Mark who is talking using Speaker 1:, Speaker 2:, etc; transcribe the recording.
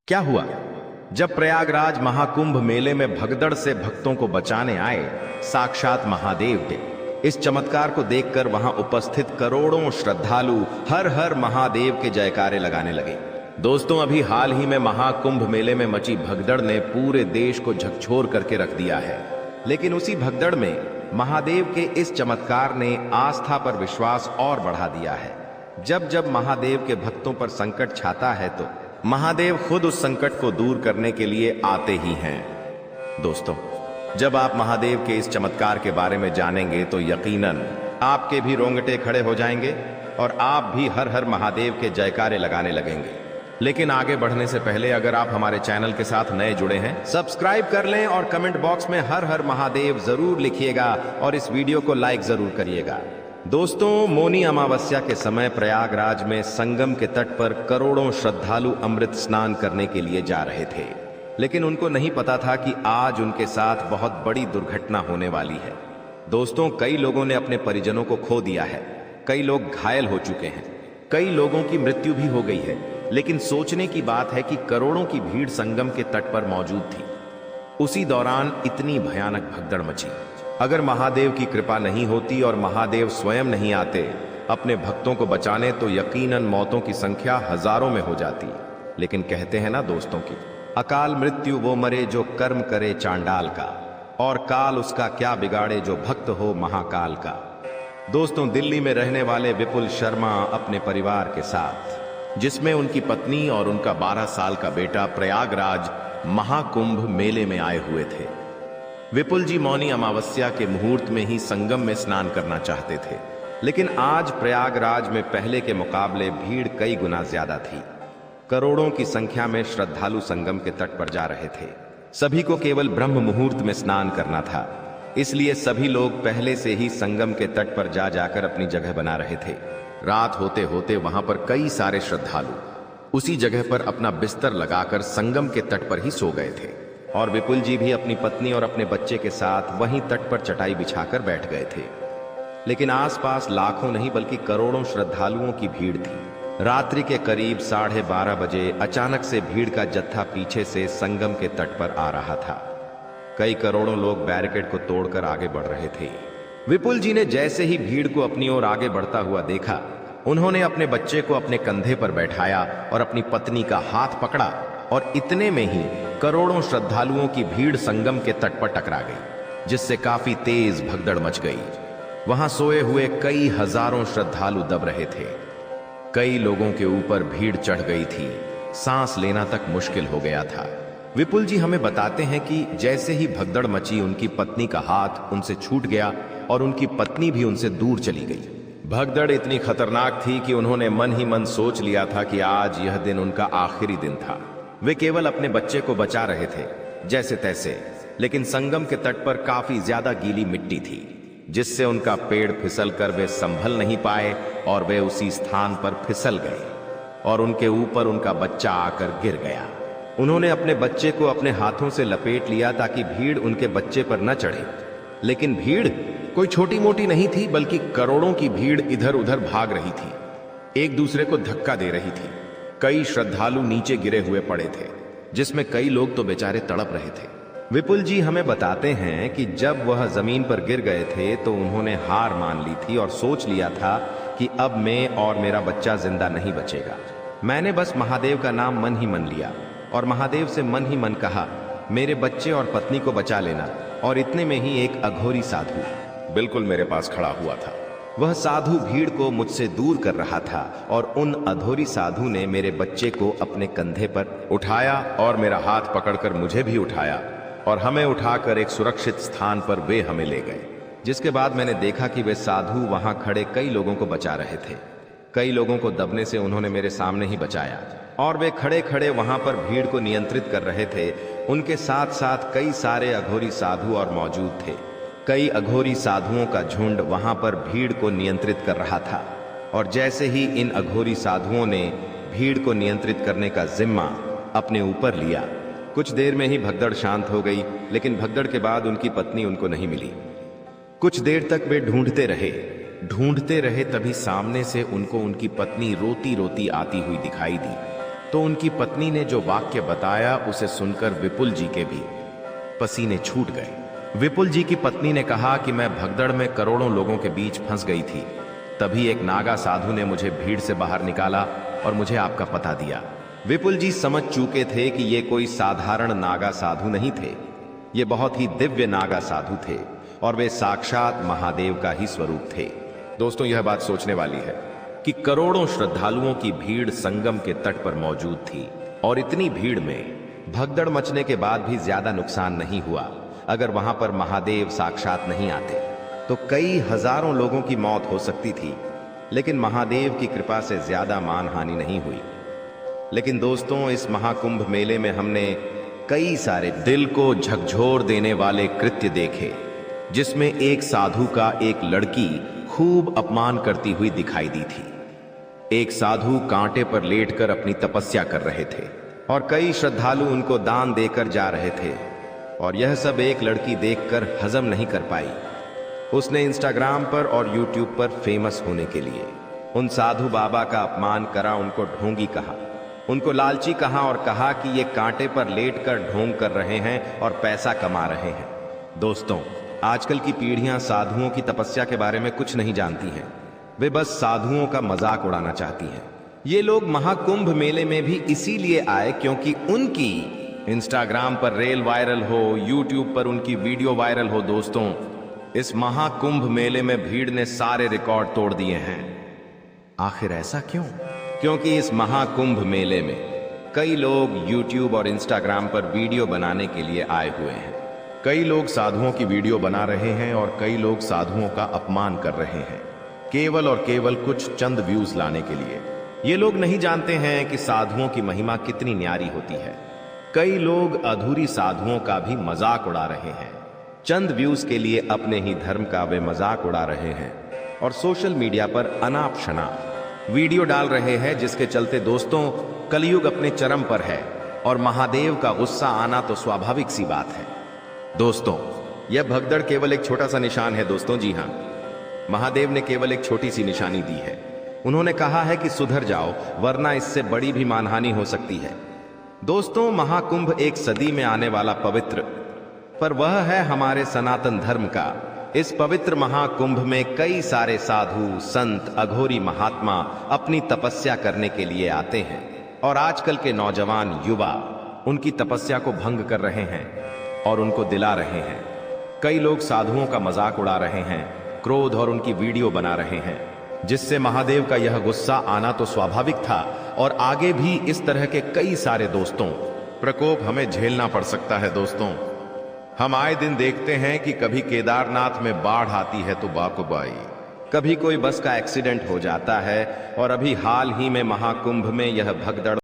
Speaker 1: क्या हुआ? जब प्रयागराज महाकुंभ मेले में भगदड़ से भक्तों को बचाने आए साक्षात महादेव थे। इस चमत्कार को देखकर वहां उपस्थित करोड़ों श्रद्धालु हर हर महादेव के जयकारे लगाने लगे। दोस्तों, अभी हाल ही में महाकुंभ मेले में मची भगदड़ ने पूरे देश को झकझोर करके रख दिया है। लेकिन उसी भगदड़ में महादेव के इस चमत्कार ने आस्था पर विश्वास और बढ़ा दिया है। जब जब महादेव के भक्तों पर संकट छाता है तो महादेव खुद उस संकट को दूर करने के लिए आते ही हैं। दोस्तों, जब आप महादेव के इस चमत्कार के बारे में जानेंगे तो यकीनन आपके भी रोंगटे खड़े हो जाएंगे और आप भी हर हर महादेव के जयकारे लगाने लगेंगे। लेकिन आगे बढ़ने से पहले अगर आप हमारे चैनल के साथ नए जुड़े हैं, सब्सक्राइब कर लें और कमेंट बॉक्स में हर हर महादेव जरूर लिखिएगा और इस वीडियो को लाइक जरूर करिएगा। दोस्तों, मौनी अमावस्या के समय प्रयागराज में संगम के तट पर करोड़ों श्रद्धालु अमृत स्नान करने के लिए जा रहे थे। लेकिन उनको नहीं पता था कि आज उनके साथ बहुत बड़ी दुर्घटना होने वाली है। दोस्तों, कई लोगों ने अपने परिजनों को खो दिया है, कई लोग घायल हो चुके हैं, कई लोगों की मृत्यु भी हो गई है। लेकिन सोचने की बात है कि करोड़ों की भीड़ संगम के तट पर मौजूद थी। उसी दौरान इतनी भयानक भगदड़ मची। अगर महादेव की कृपा नहीं होती और महादेव स्वयं नहीं आते अपने भक्तों को बचाने तो यकीनन मौतों की संख्या हजारों में हो जाती। लेकिन कहते हैं ना दोस्तों की अकाल मृत्यु वो मरे जो कर्म करे चांडाल का, और काल उसका क्या बिगाड़े जो भक्त हो महाकाल का। दोस्तों, दिल्ली में रहने वाले विपुल शर्मा अपने परिवार के साथ, जिसमें उनकी पत्नी और उनका 12 साल का बेटा, प्रयागराज महाकुंभ मेले में आए हुए थे। विपुल जी मौनी अमावस्या के मुहूर्त में ही संगम में स्नान करना चाहते थे। लेकिन आज प्रयागराज में पहले के मुकाबले भीड़ कई गुना ज्यादा थी। करोड़ों की संख्या में श्रद्धालु संगम के तट पर जा रहे थे। सभी को केवल ब्रह्म मुहूर्त में स्नान करना था, इसलिए सभी लोग पहले से ही संगम के तट पर जा जाकर अपनी जगह बना रहे थे। रात होते होते वहां पर कई सारे श्रद्धालु उसी जगह पर अपना बिस्तर लगाकर संगम के तट पर ही सो गए थे और विपुल जी भी अपनी पत्नी और अपने बच्चे के साथ वहीं तट पर चटाई बिछाकर बैठ गए थे। लेकिन आसपास लाखों नहीं बल्कि करोड़ों श्रद्धालुओं की भीड़ थी। रात्रि के करीब 12:30 बजे अचानक से भीड़ का जत्था पीछे से संगम के तट पर आ रहा था। कई करोड़ों लोग बैरिकेड को तोड़कर आगे बढ़ रहे थे। विपुल जी ने जैसे ही भीड़ को अपनी ओर आगे बढ़ता हुआ देखा, उन्होंने अपने बच्चे को अपने कंधे पर बैठाया और अपनी पत्नी का हाथ पकड़ा और इतने में ही करोड़ों श्रद्धालुओं की भीड़ संगम के तट पर टकरा गई, जिससे काफी तेज भगदड़ मच गई। वहां सोए हुए कई हजारों श्रद्धालु दब रहे थे। कई लोगों के ऊपर भीड़ चढ़ गई थी, सांस लेना तक मुश्किल हो गया था। विपुल जी हमें बताते हैं कि जैसे ही भगदड़ मची, उनकी पत्नी का हाथ उनसे छूट गया और उनकी पत्नी भी उनसे दूर चली गई। भगदड़ इतनी खतरनाक थी कि उन्होंने मन ही मन सोच लिया था कि आज यह दिन उनका आखिरी दिन था। वे केवल अपने बच्चे को बचा रहे थे जैसे तैसे, लेकिन संगम के तट पर काफी ज्यादा गीली मिट्टी थी, जिससे उनका पेड़ फिसलकर वे संभल नहीं पाए और वे उसी स्थान पर फिसल गए और उनके ऊपर उनका बच्चा आकर गिर गया। उन्होंने अपने बच्चे को अपने हाथों से लपेट लिया ताकि भीड़ उनके बच्चे पर न चढ़े। लेकिन भीड़ कोई छोटी मोटी नहीं थी, बल्कि करोड़ों की भीड़ इधर उधर भाग रही थी, एक दूसरे को धक्का दे रही थी। कई श्रद्धालु नीचे गिरे हुए पड़े थे, जिसमें कई लोग तो बेचारे तड़प रहे थे। विपुल जी हमें बताते हैं कि जब वह जमीन पर गिर गए थे तो उन्होंने हार मान ली थी और सोच लिया था कि अब मैं और मेरा बच्चा जिंदा नहीं बचेगा। मैंने बस महादेव का नाम मन ही मन लिया और महादेव से मन ही मन कहा, मेरे बच्चे और पत्नी को बचा लेना। और इतने में ही एक अघोरी साधु बिल्कुल मेरे पास खड़ा हुआ था। वह साधु भीड़ को मुझसे दूर कर रहा था और उन अघोरी साधु ने मेरे बच्चे को अपने कंधे पर उठाया और मेरा हाथ पकड़कर मुझे भी उठाया और हमें उठाकर एक सुरक्षित स्थान पर वे हमें ले गए। जिसके बाद मैंने देखा कि वे साधु वहां खड़े कई लोगों को बचा रहे थे। कई लोगों को दबने से उन्होंने मेरे सामने ही बचाया और वे खड़े खड़े वहां पर भीड़ को नियंत्रित कर रहे थे। उनके साथ साथ कई सारे अघोरी साधु और मौजूद थे। कई अघोरी साधुओं का झुंड वहां पर भीड़ को नियंत्रित कर रहा था और जैसे ही इन अघोरी साधुओं ने भीड़ को नियंत्रित करने का जिम्मा अपने ऊपर लिया, कुछ देर में ही भगदड़ शांत हो गई। लेकिन भगदड़ के बाद उनकी पत्नी उनको नहीं मिली। कुछ देर तक वे ढूंढते रहे, तभी सामने से उनको उनकी पत्नी रोती रोती आती हुई दिखाई दी। तो उनकी पत्नी ने जो वाक्य बताया उसे सुनकर विपुल जी के भी पसीने छूट गए। विपुल जी की पत्नी ने कहा कि मैं भगदड़ में करोड़ों लोगों के बीच फंस गई थी। तभी एक नागा साधु ने मुझे भीड़ से बाहर निकाला और मुझे आपका पता दिया। विपुल जी समझ चुके थे कि ये कोई साधारण नागा साधु नहीं थे, ये बहुत ही दिव्य नागा साधु थे और वे साक्षात महादेव का ही स्वरूप थे। दोस्तों, यह बात सोचने वाली है कि करोड़ों श्रद्धालुओं की भीड़ संगम के तट पर मौजूद थी और इतनी भीड़ में भगदड़ मचने के बाद भी ज्यादा नुकसान नहीं हुआ। अगर वहां पर महादेव साक्षात नहीं आते तो कई हजारों लोगों की मौत हो सकती थी, लेकिन महादेव की कृपा से ज्यादा मानहानि नहीं हुई। लेकिन दोस्तों, इस महाकुंभ मेले में हमने कई सारे दिल को झकझोर देने वाले कृत्य देखे, जिसमें एक साधु का एक लड़की खूब अपमान करती हुई दिखाई दी थी। एक साधु कांटे पर लेटकर अपनी तपस्या कर रहे थे और कई श्रद्धालु उनको दान देकर जा रहे थे, और यह सब एक लड़की देखकर हजम नहीं कर पाई। उसने इंस्टाग्राम पर और यूट्यूब पर फेमस होने के लिए उन साधु बाबा का अपमान करा, उनको ढोंगी कहा, उनको लालची कहा और कहा कि ये कांटे पर लेटकर ढोंग कर रहे हैं और पैसा कमा रहे हैं। दोस्तों, आजकल की पीढ़ियां साधुओं की तपस्या के बारे में कुछ नहीं जानती हैं। वे बस साधुओं का मजाक उड़ाना चाहती हैं। ये लोग महाकुंभ मेले में भी इसीलिए आए क्योंकि उनकी इंस्टाग्राम पर रील वायरल हो, यूट्यूब पर उनकी वीडियो वायरल हो। दोस्तों, इस महाकुंभ मेले में भीड़ ने सारे रिकॉर्ड तोड़ दिए हैं। आखिर ऐसा क्यों? क्योंकि इस महाकुंभ मेले में कई लोग यूट्यूब और इंस्टाग्राम पर वीडियो बनाने के लिए आए हुए हैं। कई लोग साधुओं की वीडियो बना रहे हैं और कई लोग साधुओं का अपमान कर रहे हैं, केवल और केवल कुछ चंद व्यूज लाने के लिए। ये लोग नहीं जानते हैं कि साधुओं की महिमा कितनी न्यारी होती है। कई लोग अधूरी साधुओं का भी मजाक उड़ा रहे हैं। चंद व्यूज के लिए अपने ही धर्म का वे मजाक उड़ा रहे हैं और सोशल मीडिया पर अनाप शनाप वीडियो डाल रहे हैं, जिसके चलते दोस्तों कलयुग अपने चरम पर है और महादेव का गुस्सा आना तो स्वाभाविक सी बात है। दोस्तों, यह भगदड़ केवल एक छोटा सा निशान है। दोस्तों, जी हां, महादेव ने केवल एक छोटी सी निशानी दी है। उन्होंने कहा है कि सुधर जाओ, वरना इससे बड़ी भी मानहानि हो सकती है। दोस्तों, महाकुंभ एक सदी में आने वाला पवित्र पर वह है हमारे सनातन धर्म का। इस पवित्र महाकुंभ में कई सारे साधु, संत, अघोरी महात्मा अपनी तपस्या करने के लिए आते हैं और आजकल के नौजवान युवा उनकी तपस्या को भंग कर रहे हैं और उनको दिला रहे हैं। कई लोग साधुओं का मजाक उड़ा रहे हैं, क्रोध और उनकी वीडियो बना रहे हैं, जिससे महादेव का यह गुस्सा आना तो स्वाभाविक था और आगे भी इस तरह के कई सारे दोस्तों प्रकोप हमें झेलना पड़ सकता है। दोस्तों, हम आए दिन देखते हैं कि कभी केदारनाथ में बाढ़ आती है तो बाकुबाई, कभी कोई बस का एक्सीडेंट हो जाता है और अभी हाल ही में महाकुंभ में यह भगदड़